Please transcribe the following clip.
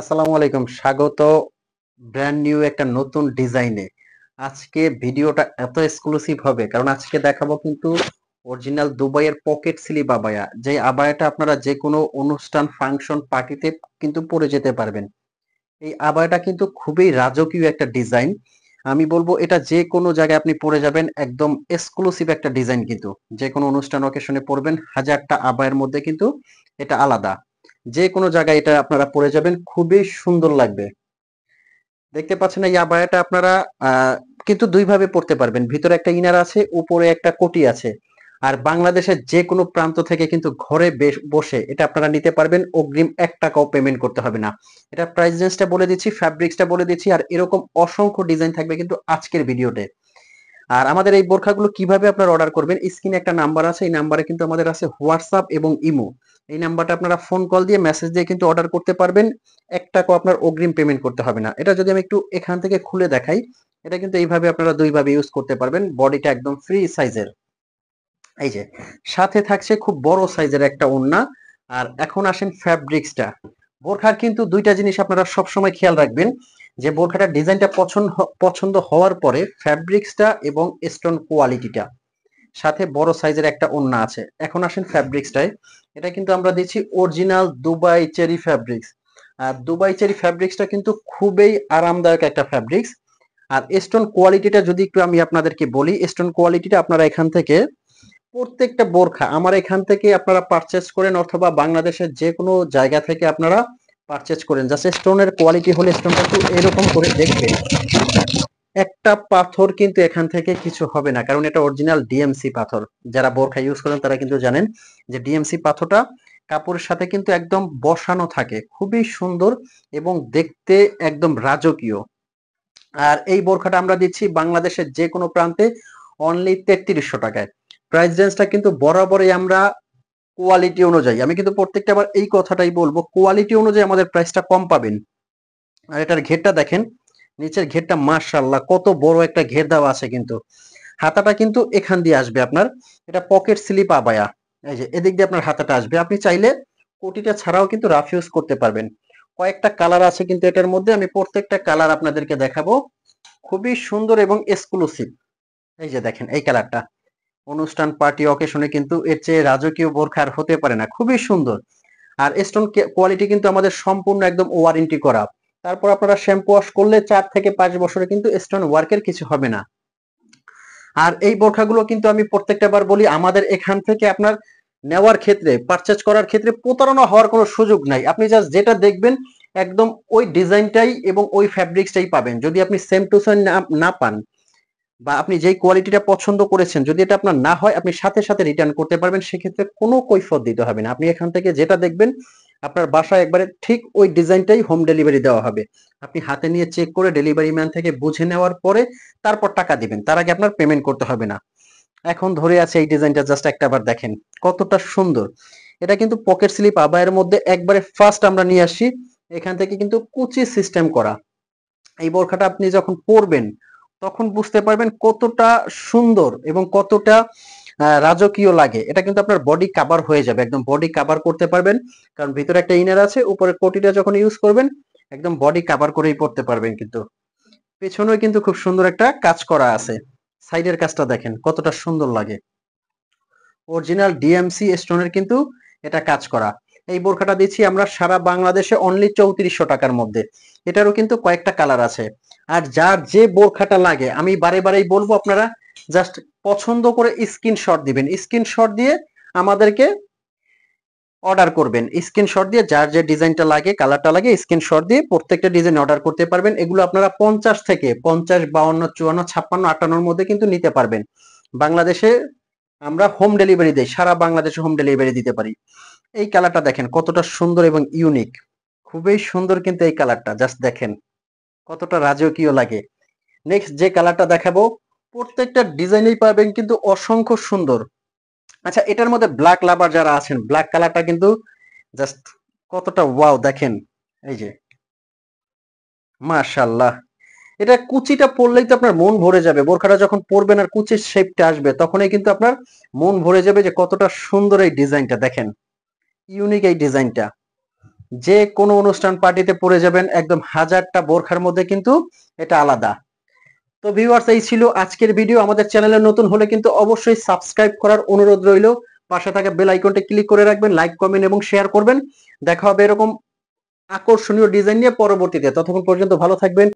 আসসালামু আলাইকুম, স্বাগত ব্র্যান্ড নিউ একটা নতুন ডিজাইনে। আজকে ভিডিওটা এত এক্সক্লুসিভ হবে কারণ আজকে দেখাবো কিন্তু অরিজিনাল দুবাইয়ের পকেট স্লিপ আবায়া, যে আবায়াটা আপনারা যে কোনো অনুষ্ঠান ফাংশন পার্টিতে কিন্তু পরে যেতে পারবেন। এই আবায়াটা কিন্তু খুবই রাজকীয় একটা ডিজাইন। আমি বলবো এটা যে কোনো জায়গায় আপনি পরে যাবেন, একদম এক্সক্লুসিভ একটা ডিজাইন। কিন্তু যে কোনো অনুষ্ঠান অকেশনে পরবেন, হাজারটা আবায়ের মধ্যে কিন্তু এটা আলাদা। যে কোনো জায়গায় এটা আপনারা পরে যাবেন, খুবই সুন্দর লাগবে। দেখতে পাচ্ছেন এই আবায়াটা আপনারা কিন্তু দুই ভাবে পড়তে পারবেন। ভিতরে একটা ইনার আছে, উপরে একটা কোটি আছে। আর বাংলাদেশের যে কোনো প্রান্ত থেকে কিন্তু ঘরে বসে এটা আপনারা নিতে পারবেন, অগ্রিম 1 টাকাও পেমেন্ট করতে হবে না। এটা প্রাইস রেঞ্জটা বলে দিচ্ছি, ফ্যাব্রিক্সটা বলে দিচ্ছি, আর এরকম অসংখ্য ডিজাইন থাকবে কিন্তু আজকের ভিডিওতে। আর আমাদের এই বোরখাগুলো কিভাবে আপনারা অর্ডার করবেন, স্ক্রিনে একটা নাম্বার আছে, এই নাম্বারে কিন্তু আমাদের আছে হোয়াটসঅ্যাপ এবং ইমো। এই নাম্বারটা আপনারা ফোন কল দিয়ে মেসেজ দিয়ে কিন্তু অর্ডার করতে পারবেন, 1 টাকাও আপনার অগ্রিম পেমেন্ট করতে হবে না। এটা যদি আমি একটু এখান থেকে খুলে দেখাই, এটা কিন্তু এইভাবে আপনারা দুইভাবে ইউজ করতে পারবেন। বডিটা একদম ফ্রি সাইজের। এই যে সাথে থাকছে খুব বড় সাইজের একটা ওড়না। আর এখন আসেন ফ্যাব্রিক্সটা। বোরখার কিন্তু দুইটা জিনিস আপনারা সবসময় খেয়াল রাখবেন, যে বোরখাটার ডিজাইনটা পছন্দ হওয়ার পরে ফ্যাব্রিক্সটা এবং স্টোন কোয়ালিটিটা, সাথে বড় সাইজের একটা ওড়না আছে। এখন আসেন ফ্যাব্রিক্সটায়। এটা কিন্তু আমরা দিচ্ছি অরিজিনাল দুবাই চেরি ফ্যাব্রিক্স। আর দুবাই চেরি ফ্যাব্রিক্সটা কিন্তু খুবই আরামদায়ক একটা ফ্যাব্রিক্স। আর স্টোন কোয়ালিটিটা যদি একটু আমি আপনাদেরকে বলি, স্টোন কোয়ালিটিটা আপনারা এখান থেকে প্রত্যেকটা বোরখা আমার এখান থেকে আপনারা পারচেজ করেন, অথবা বাংলাদেশের যে কোনো জায়গা থেকে আপনারা পারচেজ করেন, জাস্ট স্টোনের কোয়ালিটি হলে স্টোনটা একটু এরকম করে দেখবেন। একটা পাথর কিন্তু এখান থেকে কিছু হবে না, কারণ এটা অরিজিনাল ডিএমসি পাথর। যারা বোরখা ইউজ করেন তারা কিন্তু জানেন যে ডিএমসি পাথরটা কাপড়ের সাথে কিন্তু একদম বসানো থাকে, খুবই সুন্দর এবং দেখতে একদম রাজকীয়। আর এই বোরখাটা আমরা দিচ্ছি বাংলাদেশের যে কোনো প্রান্তে অনলি 3300 টাকায়। প্রাইস রেঞ্জটা কিন্তু বরাবরই আমরা কোয়ালিটি অনুযায়ী, আমি কিন্তু প্রত্যেকটা আবার এই কথাটাই বলবো, কোয়ালিটি অনুযায়ী আমাদের প্রাইসটা কম পাবেন। আর এটার ঘেরটা দেখেন, নিচের ঘেরটা মাশাআল্লাহ কত বড় একটা ঘের দেওয়া আছে। কিন্তু হাতাটা কিন্তু এখান দিয়ে আসবে আপনার, এটা পকেট স্লিপ আবায়া। এই যে এদিক দিয়ে আপনার হাতাটা আসবে, আপনি চাইলে কোটিটা ছাড়াও কিন্তু রাফ ইউজ করতে পারবেন। কয়েকটা কালার আছে কিন্তু এটার মধ্যে, আমি প্রত্যেকটা কালার আপনাদেরকে দেখাবো। খুবই সুন্দর এবং এক্সক্লুসিভ। এই যে দেখেন এই কালারটা, অনুষ্ঠান পার্টি অকেশনে কিন্তু এর চেয়ে রাজকীয় বোরখা আর হতে পারে না, খুবই সুন্দর। আর স্টোন কোয়ালিটি কিন্তু আমাদের সম্পূর্ণ একদম ওয়ারেন্টি করা। তারপর আপনারা শ্যাম্পু ওয়াশ করলে 4 থেকে 5 বছরে কিন্তু স্টোন ওয়ার্কের কিছু হবে না। আর এই বোরখাগুলো কিন্তু আমি প্রত্যেকটা বার বলি, আমাদের এখান থেকে আপনার নেওয়ার ক্ষেত্রে, পারচেজ করার ক্ষেত্রে প্রতারণা হওয়ার কোনো সুযোগ নাই। আপনি জাস্ট যেটা দেখবেন একদম ওই ডিজাইনটাই এবং ওই ফ্যাব্রিক্সটাই পাবেন। যদি আপনি সেম টু সেম না পান, বা আপনি যেই কোয়ালিটিটা পছন্দ করেছেন যদি এটা আপনার না হয়, আপনি সাথে সাথে রিটার্ন করতে পারবেন, সেক্ষেত্রে কোনো কৈফিয়ত দিতে হবে না। আপনি এখান থেকে যেটা দেখবেন আপনার বাসায় একবারে ঠিক ওই ডিজাইনটাই হোম ডেলিভারি দেওয়া হবে। আপনি হাতে নিয়ে চেক করে ডেলিভারি ম্যান থেকে বুঝে নেওয়ার পরে তারপর টাকা দিবেন, তার আগে আপনার পেমেন্ট করতে হবে না। এখন ধরে আছে এই ডিজাইনটা, জাস্ট একটাবার দেখেন কতটা সুন্দর। এটা কিন্তু পকেট স্লিপ আবায়ের মধ্যে একবারে ফার্স্ট আমরা নিয়ে আসি। এখান থেকে কিন্তু কুচি সিস্টেম করা। এই বোরখাটা আপনি যখন পরবেন তখন বুঝতে পারবেন কতটা সুন্দর এবং কতটা রাজকীয় লাগে। এটা কিন্তু আপনার বডি কাভার হয়ে যাবে, একদম বডি কাভার করতে পারবেন, কারণ ভিতরে একটা ইনার আছে, উপরে কোটিটা যখন ইউজ করবেন একদম বডি কাভার করেই পড়তে পারবেন। কিন্তু পেছনেও কিন্তু খুব সুন্দর একটা কাজ করা আছে। সাইডের কাজটা দেখেন কতটা সুন্দর লাগে, অরিজিনাল ডিএমসি স্টোনের কিন্তু এটা কাজ করা। এই বোরখাটা দিচ্ছি আমরা সারা বাংলাদেশে অনলি 3400 টাকার মধ্যে। এটারও কিন্তু কয়েকটা কালার আছে। আর যার যে বোরখাটা লাগে আমি বারে বারেই বলবো, আপনারা জাস্ট পছন্দ করে স্ক্রিনশট দিবেন, স্ক্রিনশট দিয়ে আমাদেরকে অর্ডার করবেন। স্ক্রিনশট দিয়ে যার যে ডিজাইনটা লাগে, কালারটা লাগে, স্ক্রিনশট দিয়ে প্রত্যেকটা ডিজাইন অর্ডার করতে পারবেন। এগুলো আপনারা 50 থেকে 50, 52, 54, 56, 58 মধ্যে কিন্তু নিতে পারবেন। বাংলাদেশে আমরা হোম ডেলিভারি দেই, সারা বাংলাদেশে হোম ডেলিভারি দিতে পারি। এই কালারটা দেখেন কতটা সুন্দর এবং ইউনিক, খুবই সুন্দর কিন্তু এই কালারটা, জাস্ট দেখেন কতটা রাজকীয় লাগে। নেক্সট যে কালারটা দেখাবো, প্রত্যেকটা ডিজাইনেই পাবেন কিন্তু অসংখ্য সুন্দর। আচ্ছা, এটার মধ্যে ব্ল্যাক লাভার যারা আছেন, ব্ল্যাক কালারটা কিন্তু জাস্ট কতটা ওয়াও দেখেন। এই যে মাশাআল্লাহ, এটা কুচিটা পরলেই তো আপনার মন ভরে যাবে। বোরখাটা যখন পরবেন আর কুচির শেপটা আসবে তখনই কিন্তু আপনার মন ভরে যাবে যে কতটা সুন্দর এই ডিজাইনটা দেখেন, ইউনিক এই ডিজাইনটা। যে কোনো অনুষ্ঠান পার্টিতে পরে যাবেন, একদম হাজারটা বোরখার মধ্যে কিন্তু এটা আলাদা। তো ভিউয়ার্স, এই ছিল আজকের ভিডিও। আমাদের চ্যানেলে নতুন হলে কিন্তু অবশ্যই সাবস্ক্রাইব করার অনুরোধ রইল। পাশে থাকা বেল আইকনটি ক্লিক করে রাখবেন, লাইক কমেন্ট এবং শেয়ার করবেন। দেখা হবে এরকম আকর্ষণীয় ডিজাইন নিয়ে পরবর্তীতে। ততক্ষণ পর্যন্ত ভালো থাকবেন।